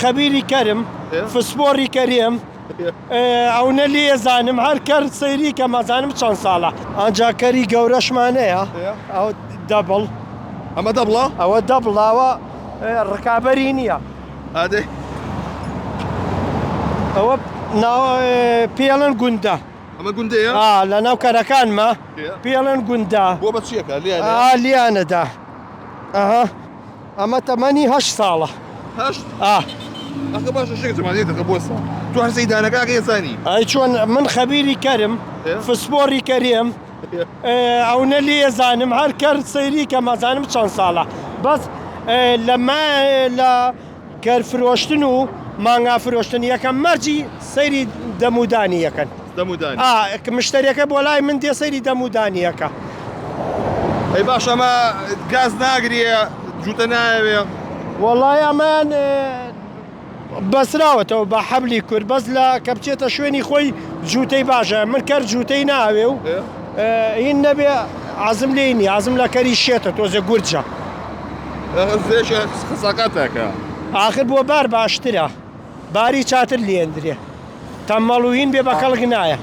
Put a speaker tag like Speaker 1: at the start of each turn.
Speaker 1: خەبیری کەرم فسپۆڕی کەریم ئەو نەلی ێزانم هەر کرد سەیری کە مەزانم چەند ساڵە ئەنجاکەری گەورەشمانەیە ئەو دەبڵ
Speaker 2: ئەمە دەبڵە
Speaker 1: ئەوە دەبڵاوە ڕکابەری نییە
Speaker 2: ئادێ
Speaker 1: ئەوە پێڵەن گوندە
Speaker 2: ئەمە گوندەیە
Speaker 1: لە ناو کەرەکانمە پێڵەن گوندە
Speaker 2: بۆ بە چیەکە
Speaker 1: لیانەدا ئەمە تەمەنی 8 ساڵە
Speaker 2: ئەخە باشە شێک زمانێتەکە بۆسە تو هەر سەیدانەکە ێزانی
Speaker 1: ئەی چۆن من خەبیری کەرم فسپۆڕی کەریم ئەو نەلی ێزانم هەر کرد سەیری کە مەزانم چەند ساڵە بەس لە کەرفرۆشتن و مانگا فرۆشتن یەکەم مەرجی سەیری دەمودانی یەکەن مشتریەکە بۆ لای من دێ سەیری دەمودانیەکە
Speaker 2: ئەی باش ئەمە گاز ناگرێ جوتە ناوێ
Speaker 1: وەڵای ئەمان بەسراوەتەوە بە حەبلی کورد بەس لە کە بچێتە شوێنی خۆی جوتەی باشە من کرد جوتەی ناوێ و هین نەبێ عزم لێنی عزم لە کەری شێتە تۆزە گورجە
Speaker 2: خساقاتەکە
Speaker 1: آخر بۆ بار باشترە باری چاتر لێندرێ تەمەڵ و هین بێ بە کەڵک نایە